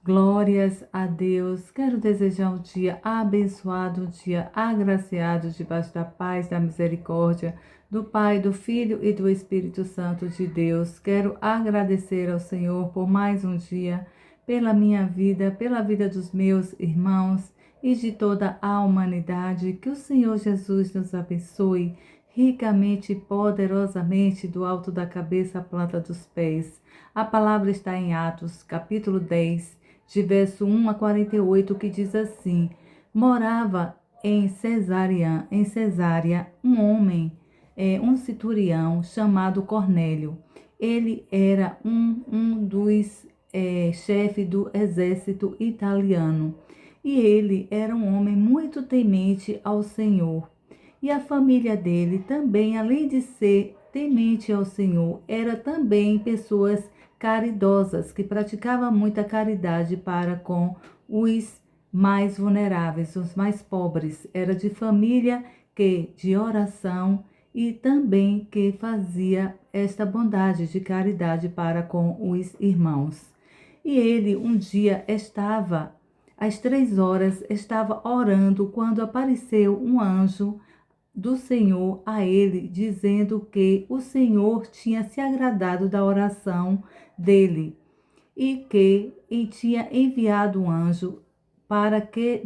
Glórias a Deus. Quero desejar um dia abençoado, um dia agraciado, debaixo da paz, da misericórdia do Pai, do Filho e do Espírito Santo de Deus. Quero agradecer ao Senhor por mais um dia, pela minha vida, pela vida dos meus irmãos e de toda a humanidade. Que o Senhor Jesus nos abençoe ricamente e poderosamente do alto da cabeça à planta dos pés. A palavra está em Atos, capítulo 10, de verso 1 a 48, que diz assim: Morava em Cesárea um homem, um centurião chamado Cornélio. Ele era um dos chefes do exército italiano, e ele era um homem muito temente ao Senhor. E a família dele também, além de ser temente ao Senhor, era também pessoas caridosas, que praticavam muita caridade para com os mais vulneráveis, os mais pobres. Era de família que de oração e também que fazia esta bondade de caridade para com os irmãos. E ele um dia às 3 horas, estava orando quando apareceu um anjo do Senhor a ele, dizendo que o Senhor tinha se agradado da oração dele e tinha enviado um anjo para que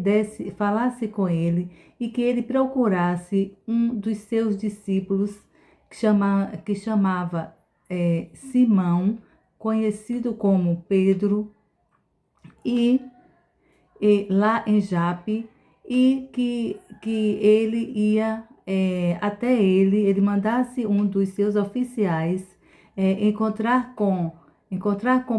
falasse com ele e que ele procurasse um dos seus discípulos que chamava Simão, conhecido como Pedro, e lá em Jape, e que ele ia até ele mandasse um dos seus oficiais encontrar com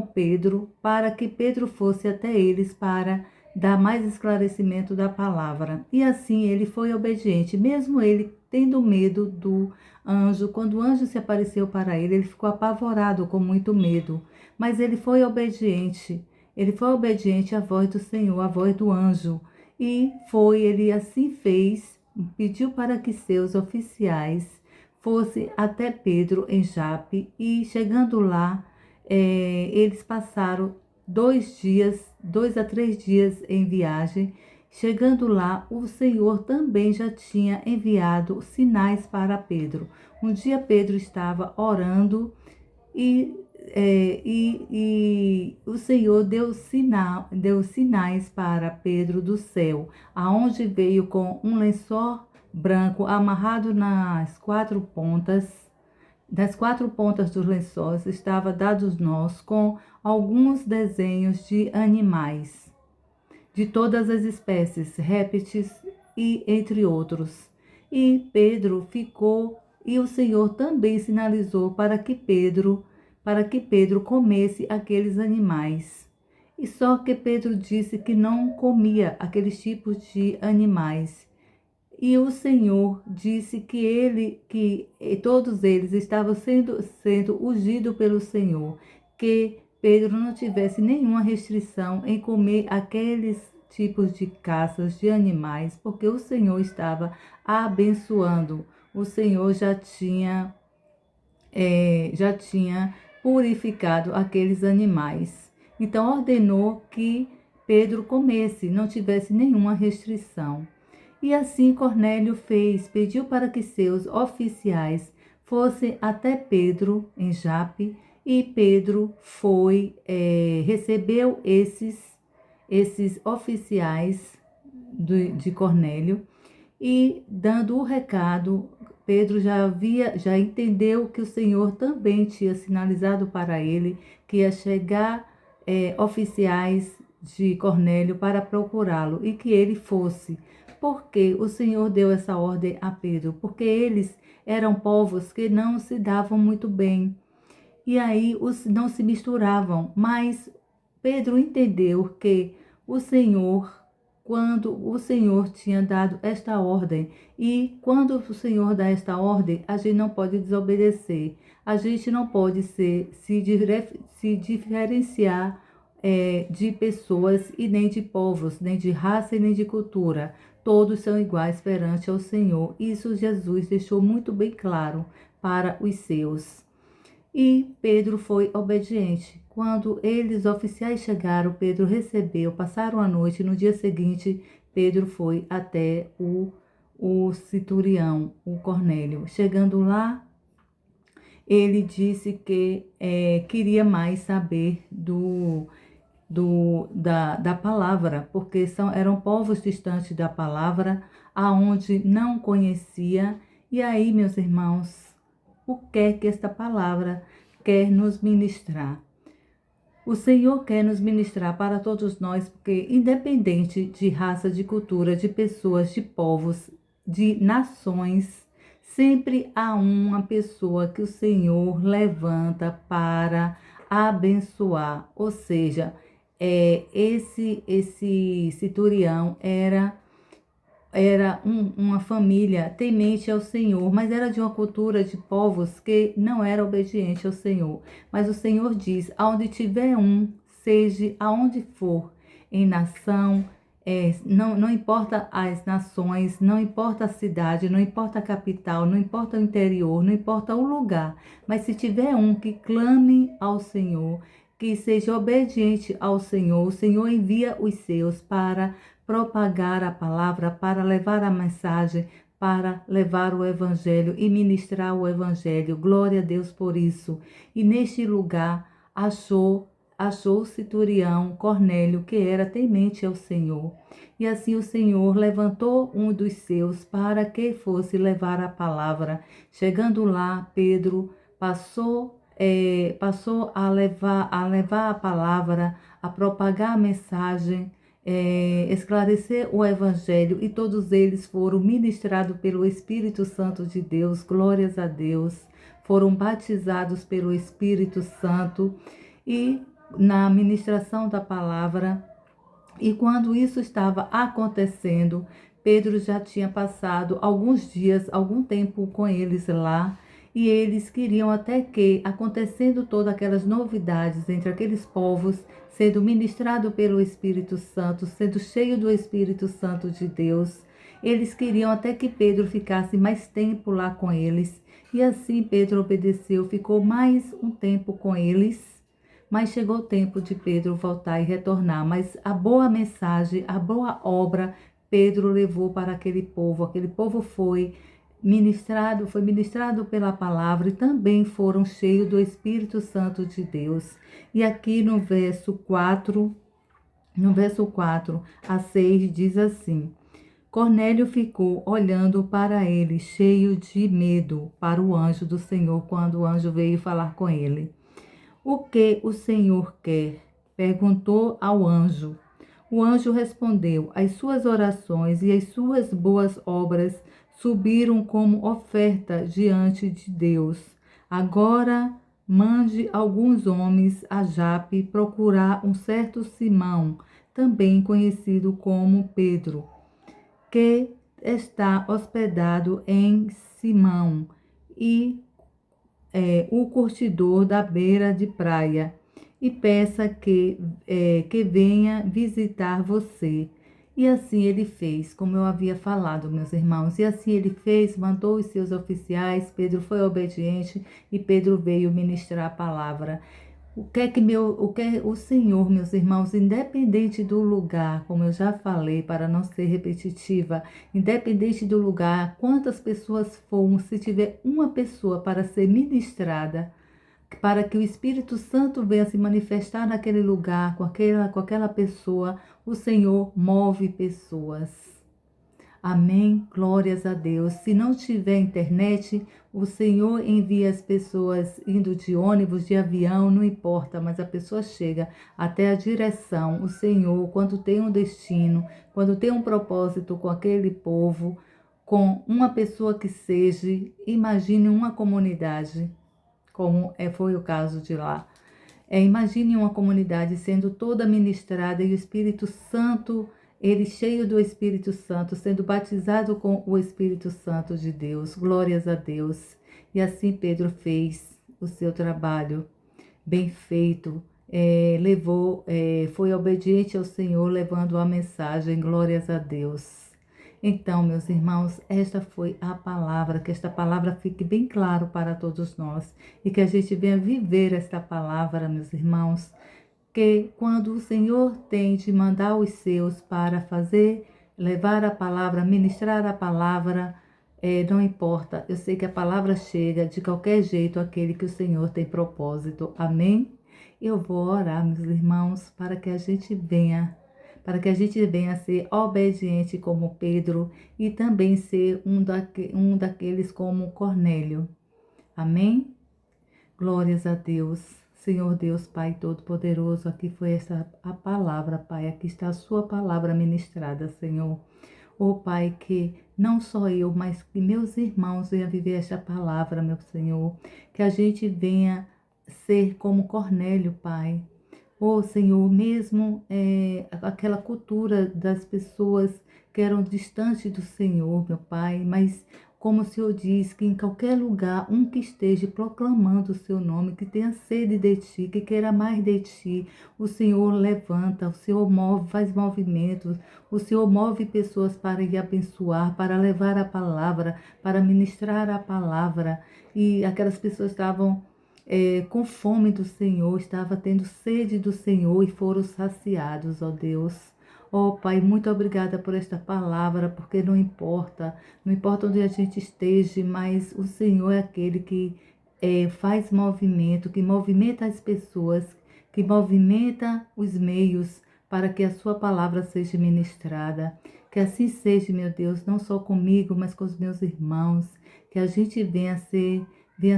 Pedro, para que Pedro fosse até eles para dar mais esclarecimento da palavra. E assim ele foi obediente, mesmo ele tendo medo do anjo. Quando o anjo se apareceu para ele, ele ficou apavorado, com muito medo, mas ele foi obediente. Ele foi obediente à voz do Senhor, à voz do anjo. Ele assim fez, pediu para que seus oficiais fossem até Pedro em Jape, e chegando lá, eles passaram 2 a 3 dias em viagem. Chegando lá, o Senhor também já tinha enviado sinais para Pedro. Um dia Pedro estava orando e o Senhor deu sinais para Pedro do céu, aonde veio com um lençol branco amarrado das 4 pontas dos lençóis estava dados nós com alguns desenhos de animais, de todas as espécies, répteis e entre outros. E Pedro ficou, e o Senhor também sinalizou para que Pedro comesse aqueles animais. E só que Pedro disse que não comia aqueles tipos de animais. E o Senhor disse que todos eles estavam sendo ungidos pelo Senhor, que Pedro não tivesse nenhuma restrição em comer aqueles tipos de caças de animais, porque o Senhor estava abençoando. O Senhor já tinha purificado aqueles animais. Então ordenou que Pedro comesse, não tivesse nenhuma restrição. E assim Cornélio fez, pediu para que seus oficiais fossem até Pedro em Jape, e Pedro recebeu esses oficiais de Cornélio, e dando o recado, Pedro já entendeu que o Senhor também tinha sinalizado para ele que ia chegar oficiais de Cornélio para procurá-lo, e que ele fosse. Porque o Senhor deu essa ordem a Pedro? Porque eles eram povos que não se davam muito bem, e aí não se misturavam. Mas Pedro entendeu que o Senhor, quando o Senhor tinha dado esta ordem, e quando o Senhor dá esta ordem, a gente não pode desobedecer, a gente não pode se diferenciar de pessoas, e nem de povos, nem de raça e nem de cultura. Todos são iguais perante ao Senhor. Isso Jesus deixou muito bem claro para os seus. E Pedro foi obediente. Quando eles oficiais chegaram, Pedro recebeu, passaram a noite. No dia seguinte, Pedro foi até o centurião, o Cornélio. Chegando lá, ele disse que queria mais saber da palavra, porque eram povos distantes da palavra, aonde não conhecia. E aí, meus irmãos, o que é que esta palavra quer nos ministrar? O Senhor quer nos ministrar para todos nós, porque independente de raça, de cultura, de pessoas, de povos, de nações, sempre há uma pessoa que o Senhor levanta para abençoar. Ou seja, esse centurião era uma família temente ao Senhor, mas era de uma cultura de povos que não era obediente ao Senhor. Mas o Senhor diz: aonde tiver um, seja aonde for, em nação, não importa as nações, não importa a cidade, não importa a capital, não importa o interior, não importa o lugar, mas se tiver um que clame ao Senhor, que seja obediente ao Senhor, o Senhor envia os seus para propagar a palavra, para levar a mensagem, para levar o evangelho e ministrar o evangelho. Glória a Deus por isso. E neste lugar achou o centurião Cornélio, que era temente ao Senhor. E assim o Senhor levantou um dos seus para que fosse levar a palavra. Chegando lá, Pedro passou a levar a palavra, a propagar a mensagem, esclarecer o evangelho, e todos eles foram ministrados pelo Espírito Santo de Deus. Glórias a Deus. Foram batizados pelo Espírito Santo e na ministração da palavra. E quando isso estava acontecendo, Pedro já tinha passado alguns dias, algum tempo com eles lá, e eles queriam até que, acontecendo todas aquelas novidades entre aqueles povos, sendo ministrado pelo Espírito Santo, sendo cheio do Espírito Santo de Deus, eles queriam até que Pedro ficasse mais tempo lá com eles. E assim Pedro obedeceu, ficou mais um tempo com eles. Mas chegou o tempo de Pedro voltar e retornar. Mas a boa mensagem, a boa obra, Pedro levou para aquele povo. Aquele povo foi ministrado pela palavra, e também foram cheios do Espírito Santo de Deus. E aqui no verso 4 a 6 diz assim: Cornélio ficou olhando para ele, cheio de medo, para o anjo do Senhor, quando o anjo veio falar com ele. O que o Senhor quer? Perguntou ao anjo. O anjo respondeu: as suas orações e as suas boas obras subiram como oferta diante de Deus. Agora mande alguns homens a Jape procurar um certo Simão, também conhecido como Pedro, que está hospedado em Simão, e o curtidor da beira de praia, e peça que venha visitar você. E assim ele fez, como eu havia falado, meus irmãos. E assim ele fez, mandou os seus oficiais. Pedro foi obediente e Pedro veio ministrar a palavra. O que o Senhor, meus irmãos, independente do lugar, como eu já falei, para não ser repetitiva, independente do lugar, quantas pessoas foram, se tiver uma pessoa para ser ministrada, para que o Espírito Santo venha se manifestar naquele lugar, com aquela pessoa, o Senhor move pessoas. Amém? Glórias a Deus. Se não tiver internet, o Senhor envia as pessoas indo de ônibus, de avião, não importa, mas a pessoa chega até a direção. O Senhor, quando tem um destino, quando tem um propósito com aquele povo, com uma pessoa que seja, imagine uma comunidade, como foi o caso de lá. Imagine uma comunidade sendo toda ministrada e o Espírito Santo, ele cheio do Espírito Santo, sendo batizado com o Espírito Santo de Deus. Glórias a Deus. E assim Pedro fez o seu trabalho bem feito. Foi obediente ao Senhor, levando a mensagem. Glórias a Deus. Então, meus irmãos, esta foi a palavra, que esta palavra fique bem claro para todos nós e que a gente venha viver esta palavra, meus irmãos, que quando o Senhor tem de mandar os seus para fazer, levar a palavra, ministrar a palavra, não importa, eu sei que a palavra chega de qualquer jeito àquele que o Senhor tem propósito. Amém? Eu vou orar, meus irmãos, para que a gente venha ser obediente como Pedro e também ser um daqueles como Cornélio. Amém? Glórias a Deus. Senhor Deus, Pai Todo-Poderoso, aqui foi essa a palavra, Pai. Aqui está a sua palavra ministrada, Senhor. Pai, que não só eu, mas que meus irmãos venham viver esta palavra, meu Senhor. Que a gente venha ser como Cornélio, Pai. Senhor, mesmo aquela cultura das pessoas que eram distantes do Senhor, meu Pai, mas como o Senhor diz, que em qualquer lugar, um que esteja proclamando o seu nome, que tenha sede de Ti, que queira mais de Ti, o Senhor levanta, o Senhor move, faz movimentos, o Senhor move pessoas para ir abençoar, para levar a palavra, para ministrar a palavra. E aquelas pessoas estavam com fome do Senhor, estava tendo sede do Senhor e foram saciados, ó Deus. Ó Pai, muito obrigada por esta palavra, porque não importa onde a gente esteja, mas o Senhor é aquele que faz movimento, que movimenta as pessoas, que movimenta os meios para que a sua palavra seja ministrada. Que assim seja, meu Deus, não só comigo, mas com os meus irmãos, que a gente venha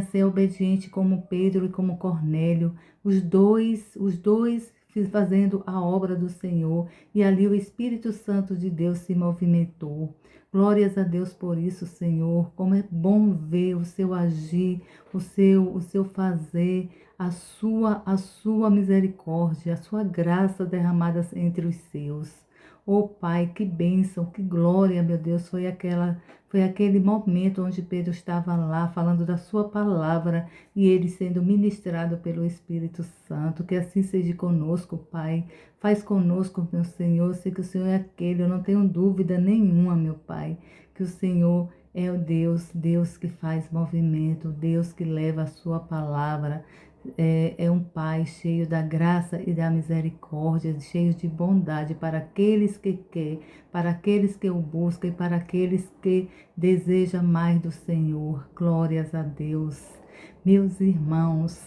ser obediente como Pedro e como Cornélio, os dois fazendo a obra do Senhor, e ali o Espírito Santo de Deus se movimentou. Glórias a Deus por isso, Senhor. Como é bom ver o seu agir, o seu fazer, a sua misericórdia, a sua graça derramada entre os seus. Pai, que bênção, que glória, meu Deus, foi aquele momento onde Pedro estava lá falando da sua palavra e ele sendo ministrado pelo Espírito Santo. Que assim seja conosco, Pai. Faz conosco, meu Senhor. Sei que o Senhor é aquele, eu não tenho dúvida nenhuma, meu Pai, que o Senhor é o Deus que faz movimento, Deus que leva a sua palavra. É um Pai cheio da graça e da misericórdia, cheio de bondade para aqueles que querem, para aqueles que o buscam e para aqueles que desejam mais do Senhor. Glórias a Deus. Meus irmãos,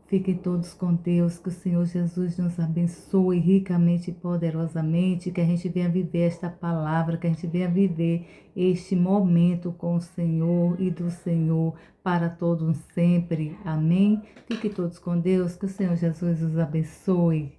fiquem todos com Deus, que o Senhor Jesus nos abençoe ricamente e poderosamente, que a gente venha viver esta palavra, que a gente venha viver este momento com o Senhor e do Senhor para todos sempre. Amém? Fiquem todos com Deus, que o Senhor Jesus os abençoe.